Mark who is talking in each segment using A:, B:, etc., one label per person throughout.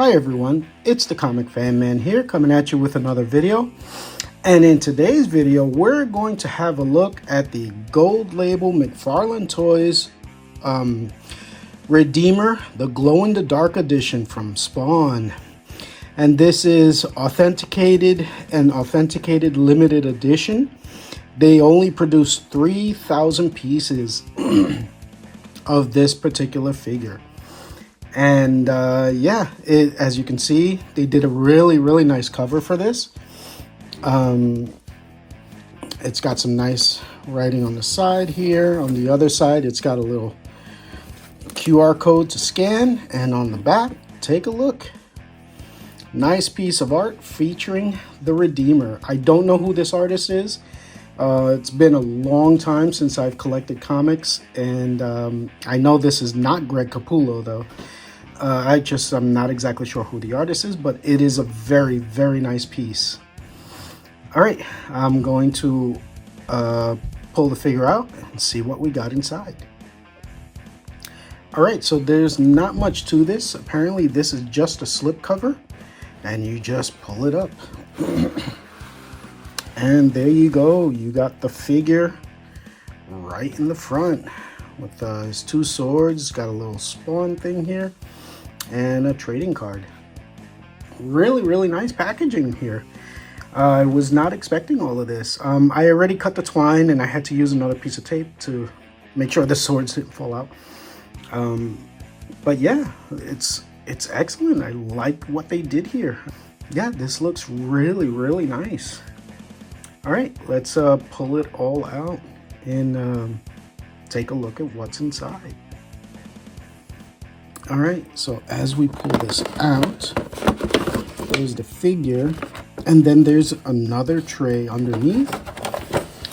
A: Hi everyone, it's the Comic Fan Man here coming at you with another video. And in today's video, we're going to have a look at the gold label McFarlane Toys Redeemer, the glow-in-the-dark edition from Spawn. And this is authenticated limited edition. They only produced 3,000 pieces of this particular figure. And yeah, as you can see, they did a really nice cover for this. It's got some nice writing on the side here. On the other side, it's got a little QR code to scan. And on the back, take a look. Nice piece of art featuring the Redeemer. I don't know who this artist is. It's been a long time since I've collected comics, and I know this is not Greg Capullo though. I'm not exactly sure who the artist is, but it is a very nice piece. All right, I'm going to pull the figure out and see what we got inside. All right, so there's not much to this. Apparently this is just a slip cover, and you just pull it up. And there you go. You got the figure right in the front with his two swords. Got a little Spawn thing here and a trading card. Really nice packaging here. I was not expecting all of this. I already cut the twine and I had to use another piece of tape to make sure the swords didn't fall out. But yeah, it's excellent. I like what they did here. Yeah, this looks really nice. All right, let's pull it all out and take a look at what's inside. All right, so as we pull this out, there's the figure, and then there's another tray underneath,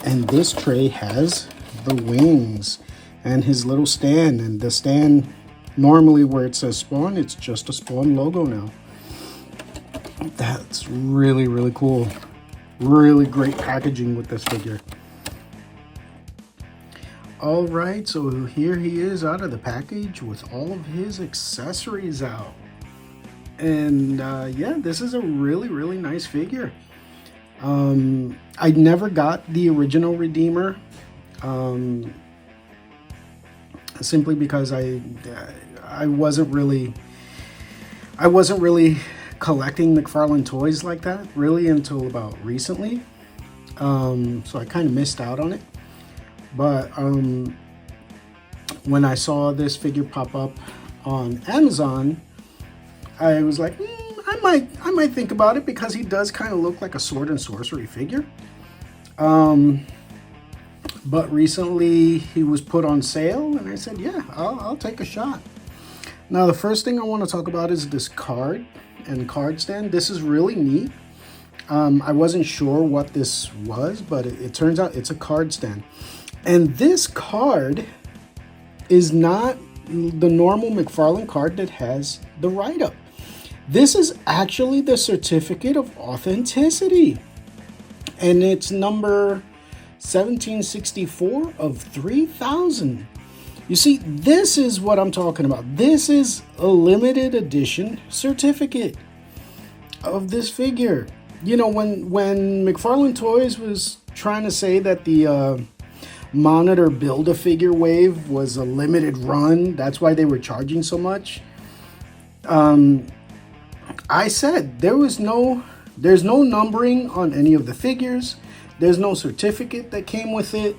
A: and this tray has the wings and his little stand, and the stand, normally where it says Spawn, it's just a Spawn logo now. That's really cool. Really great packaging with this figure. All right, so here he is out of the package with all of his accessories out. And yeah, this is a really nice figure. I never got the original Redeemer, simply because I wasn't really collecting McFarlane Toys like that really until about recently. So I kind of missed out on it. But when I saw this figure pop up on Amazon, I was like, I might think about it, because he does kind of look like a sword and sorcery figure. But recently he was put on sale, and I said, yeah, I'll take a shot. Now the first thing I want to talk about is this card and card stand. This is really neat. I wasn't sure what this was, but it turns out it's a card stand. And this card is not the normal McFarlane card that has the write-up. This is actually the certificate of authenticity. And it's number 1764 of 3,000. You see, this is what I'm talking about. This is a limited edition certificate of this figure. You know, when McFarlane Toys was trying to say that the Monitor Build-A-Figure wave was a limited run, that's why they were charging so much, I said there's no numbering on any of the figures. There's no certificate that came with it.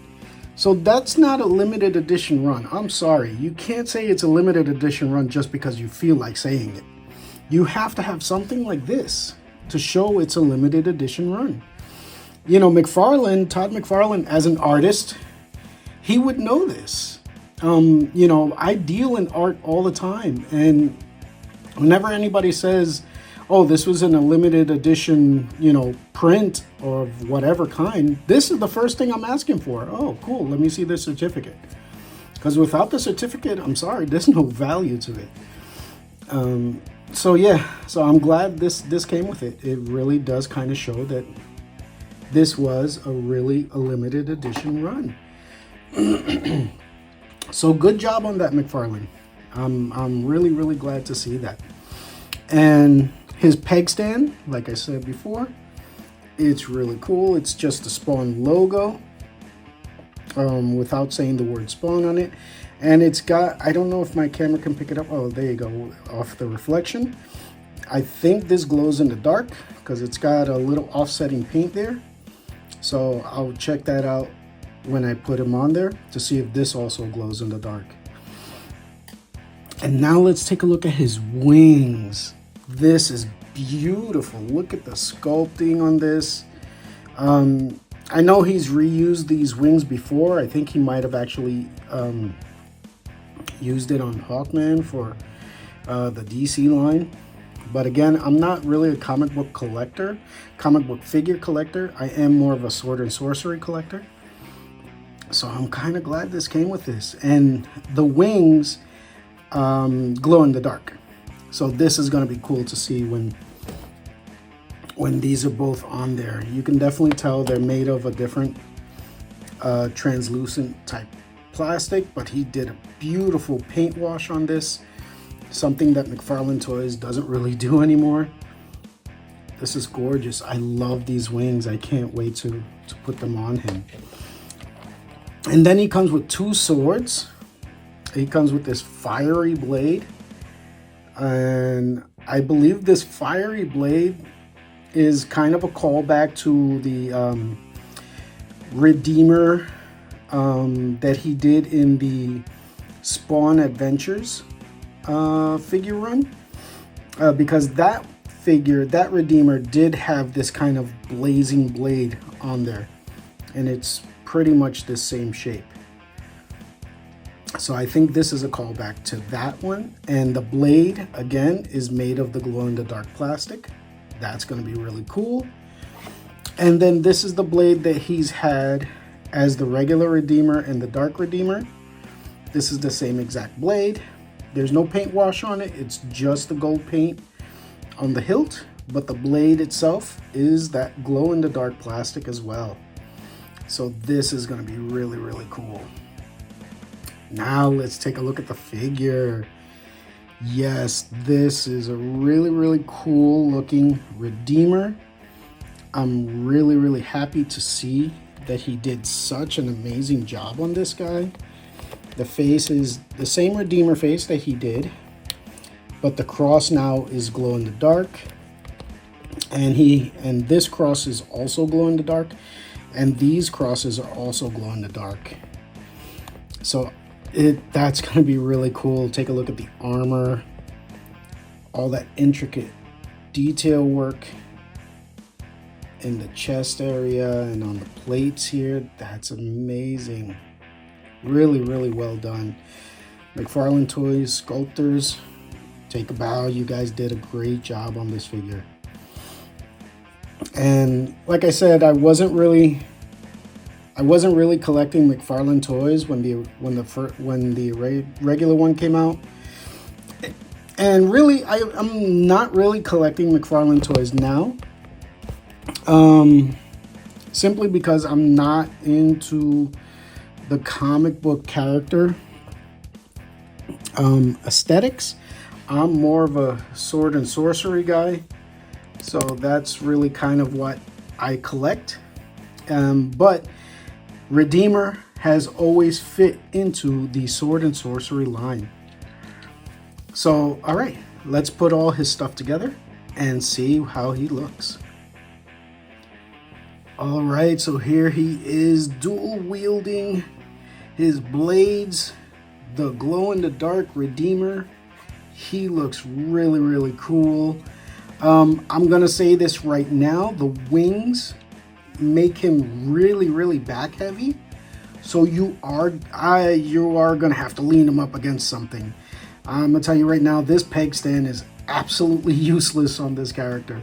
A: So that's not a limited edition run. I'm sorry. You can't say it's a limited edition run just because you feel like saying it. You have to have something like this to show it's a limited edition run. You know, Todd McFarlane, as an artist, he would know this. You know, I deal in art all the time. And whenever anybody says, oh, this was in a limited edition, you know, print of whatever kind, this is the first thing I'm asking for. Oh, cool, let me see the certificate. Because without the certificate, I'm sorry, there's no value to it. So yeah, so I'm glad this came with it. It really does kind of show that this was a limited edition run. So good job on that, McFarlane. I'm really glad to see that. And his peg stand, like I said before, it's really cool. It's just the Spawn logo, without saying the word Spawn on it. And it's got, I don't know if my camera can pick it up. Oh, there you go, off the reflection. I think this glows in the dark because it's got a little offsetting paint there. So I'll check that out when I put him on there to see if this also glows in the dark. And now let's take a look at his wings. This is beautiful. Look at the sculpting on this. I know he's reused these wings before. I think he might have actually used it on Hawkman for the DC line. But again, I'm not really a comic book collector, comic book figure collector. I am more of a sword and sorcery collector. So I'm kind of glad this came with this. And the wings glow in the dark. So this is going to be cool to see when these are both on there. You can definitely tell they're made of a different translucent type plastic, but he did a beautiful paint wash on this. Something that McFarlane Toys doesn't really do anymore. This is gorgeous. I love these wings. I can't wait to put them on him. And then he comes with two swords. He comes with this fiery blade. And I believe this fiery blade is kind of a callback to the Redeemer that he did in the Spawn Adventures figure run, because that figure, that Redeemer, did have this kind of blazing blade on there, and it's pretty much the same shape. So I think this is a callback to that one. And the blade again is made of the glow-in-the-dark plastic. That's going to be really cool. And then this is the blade that he's had as the regular Redeemer and the Dark Redeemer. This is the same exact blade. There's no paint wash on it. It's just the gold paint on the hilt, but the blade itself is that glow-in-the-dark plastic as well. So this is going to be really, really cool. Now let's take a look at the figure. Yes, this is a really, really cool looking Redeemer. I'm really, really happy to see that he did such an amazing job on this guy. The face is the same Redeemer face that he did, but the cross now is glow in the dark. And this cross is also glow in the dark, and these crosses are also glow in the dark. So that's going to be really cool. Take a look at the armor, all that intricate detail work in the chest area and on the plates here. That's amazing. Really, really well done. McFarlane Toys sculptors, take a bow. You guys did a great job on this figure. And like I said, I wasn't really collecting McFarlane Toys when the regular one came out. And really, I'm not really collecting McFarlane Toys now. Simply because I'm not into the comic book character aesthetics. I'm more of a sword and sorcery guy. So that's really kind of what I collect. But Redeemer has always fit into the sword and sorcery line. So, all right, let's put all his stuff together and see how he looks. All right, so here he is, dual wielding his blades, the glow-in-the-dark Redeemer. He looks really, really cool. I'm gonna say this right now, the wings make him really, really back heavy. So you are gonna have to lean him up against something. I'm gonna tell you right now, this peg stand is absolutely useless on this character.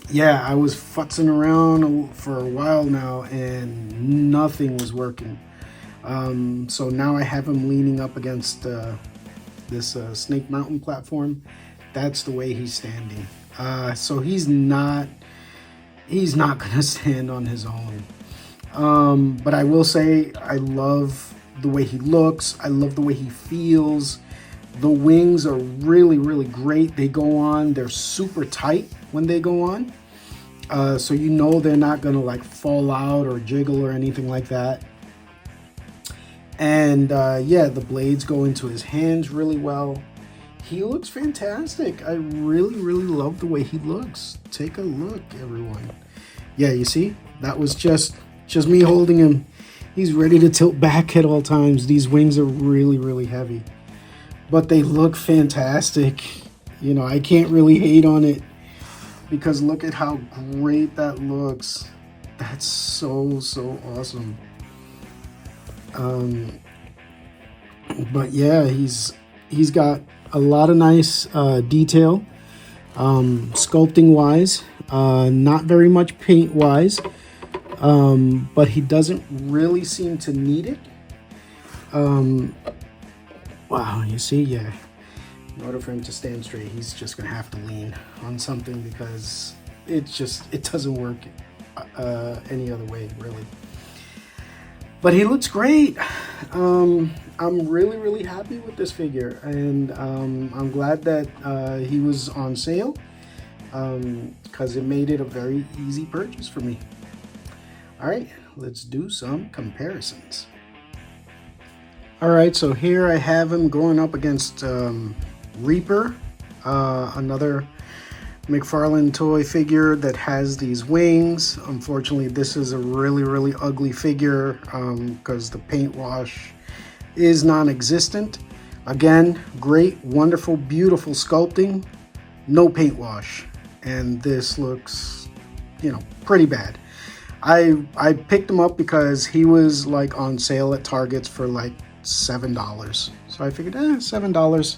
A: Yeah, I was futzing around for a while now and nothing was working. So now I have him leaning up against this Snake Mountain platform. That's the way he's standing. So he's not gonna stand on his own. But I will say I love the way he looks. I love the way he feels. The wings are really, really great. They go on, they're super tight when they go on. So you know they're not gonna like fall out or jiggle or anything like that. And yeah, the blades go into his hands really well. He looks fantastic. I really, really love the way he looks. Take a look, everyone. Yeah, you see? That was just me holding him. He's ready to tilt back at all times. These wings are really, really heavy. But they look fantastic. You know, I can't really hate on it because look at how great that looks. That's so, so awesome. But yeah, he's got a lot of nice detail, sculpting wise, not very much paint wise, but he doesn't really seem to need it. Wow, you see, yeah, in order for him to stand straight, he's just gonna have to lean on something because it doesn't work any other way, really. But he looks great. I'm really, really happy with this figure, and I'm glad that he was on sale because it made it a very easy purchase for me. All right, let's do some comparisons. All right, so here I have him going up against Reaper, another McFarlane toy figure that has these wings. Unfortunately, this is a really, really ugly figure because the paint wash is non-existent. Again, great, wonderful, beautiful sculpting, no paint wash. And this looks, you know, pretty bad. I picked him up because he was like on sale at Targets for like $7. So I figured, $7,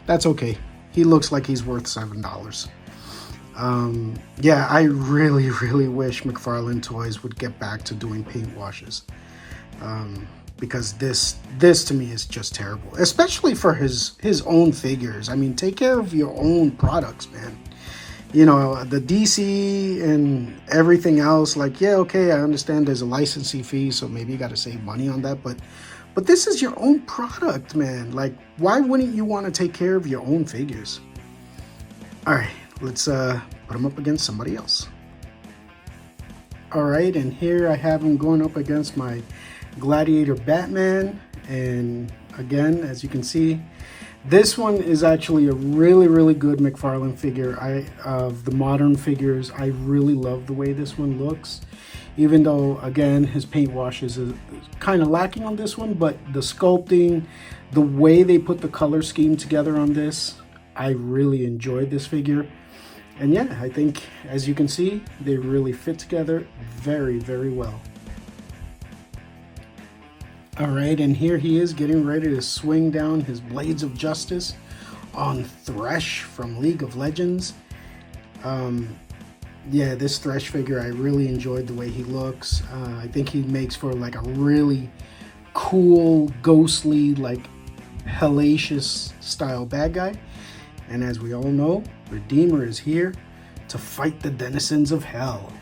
A: that's okay. He looks like he's worth $7. Yeah, I really, really wish McFarlane Toys would get back to doing paint washes. Because this to me is just terrible, especially for his own figures. I mean, take care of your own products, man. You know, the DC and everything else, like, yeah, okay, I understand there's a licensing fee, so maybe you got to save money on that, but this is your own product, man. Like, why wouldn't you want to take care of your own figures? All right, let's put him up against somebody else. All right, and here I have him going up against my Gladiator Batman, and again, as you can see, this one is actually a really, really good McFarlane figure. Of the modern figures, I really love the way this one looks, even though, again, his paint wash is kind of lacking on this one, but the sculpting, the way they put the color scheme together on this, I really enjoyed this figure. And yeah, I think, as you can see, they really fit together very, very well. All right, and here he is getting ready to swing down his Blades of Justice on Thresh from League of Legends. Yeah, this Thresh figure, I really enjoyed the way he looks. I think he makes for like a really cool, ghostly, like hellacious style bad guy. And as we all know, Redeemer is here to fight the denizens of hell.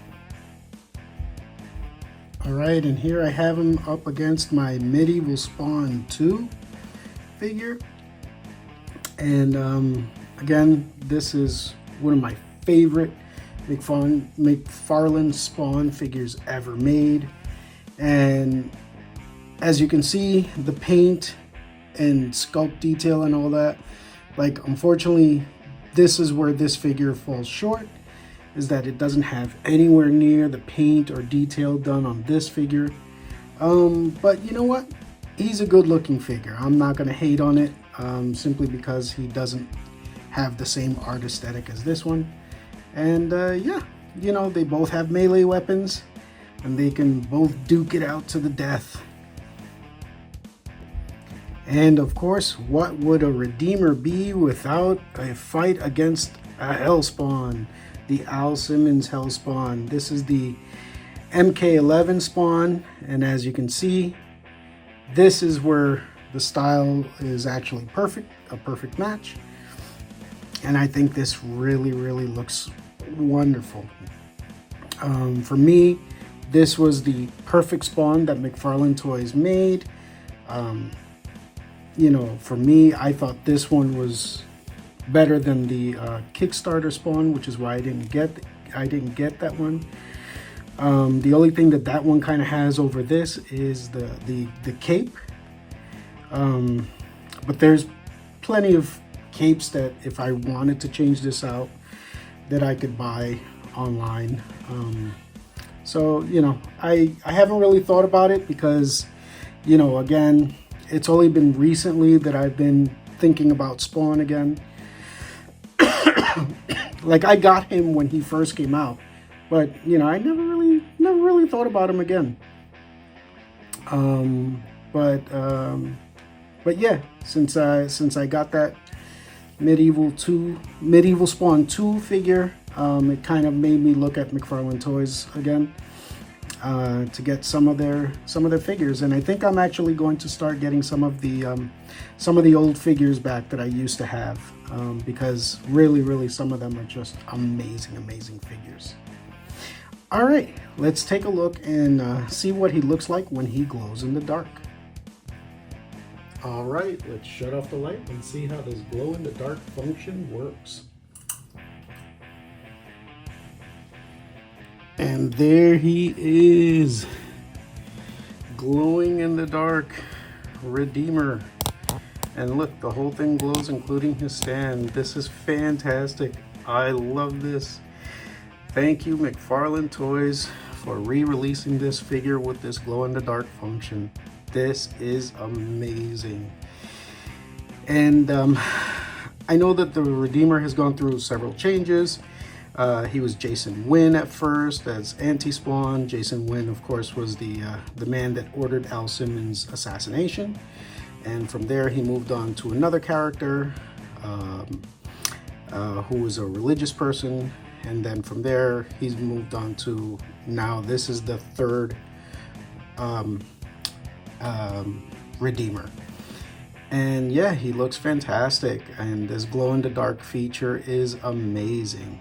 A: All right, and here I have him up against my Medieval Spawn 2 figure. And again, this is one of my favorite McFarlane Spawn figures ever made. And as you can see, the paint and sculpt detail and all that, like, unfortunately, this is where this figure falls short, is that it doesn't have anywhere near the paint or detail done on this figure. But you know what? He's a good looking figure. I'm not gonna hate on it simply because he doesn't have the same art aesthetic as this one. And yeah, you know, they both have melee weapons and they can both duke it out to the death. And of course, what would a Redeemer be without a fight against a Hellspawn? The Simmons Hellspawn. This is the MK11 spawn, and as you can see, this is where the style is actually perfect, a perfect match. And I think this really, really looks wonderful. For me, this was the perfect spawn that McFarlane Toys made. you know, for me, I thought this one was better than the Kickstarter spawn, which is why I didn't get that one. The only thing that one kind of has over this is the cape. But there's plenty of capes that if I wanted to change this out, that I could buy online. So, you know, I haven't really thought about it because, you know, again, it's only been recently that I've been thinking about Spawn again. Like, I got him when he first came out, but, you know, I never really thought about him again. But yeah, since I got that Medieval Spawn 2 figure, it kind of made me look at McFarlane Toys again, to get some of their figures. And I think I'm actually going to start getting some of the old figures back that I used to have, because really some of them are just amazing figures. All right, let's take a look and see what he looks like when he glows in the dark. All right, let's shut off the light and see how this glow in the dark function works. And there he is, glowing in the dark Redeemer. And look, the whole thing glows, including his stand. This is fantastic. I love this. Thank you, McFarlane Toys, for re-releasing this figure with this glow in the dark function. This is amazing. And I know that the Redeemer has gone through several changes. He was Jason Wynn at first as anti-Spawn. Jason Wynn, of course, was the man that ordered Al Simmons' assassination. And from there, he moved on to another character who was a religious person. And then from there, he's moved on to, now this is the third Redeemer. And yeah, he looks fantastic. And this glow-in-the-dark feature is amazing.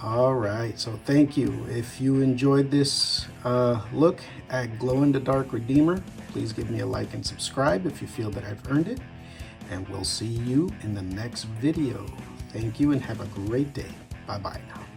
A: All right, so thank you. If you enjoyed this look at glow-in-the-dark Redeemer, please give me a like and subscribe if you feel that I've earned it. And we'll see you in the next video. Thank you and have a great day. Bye-bye now.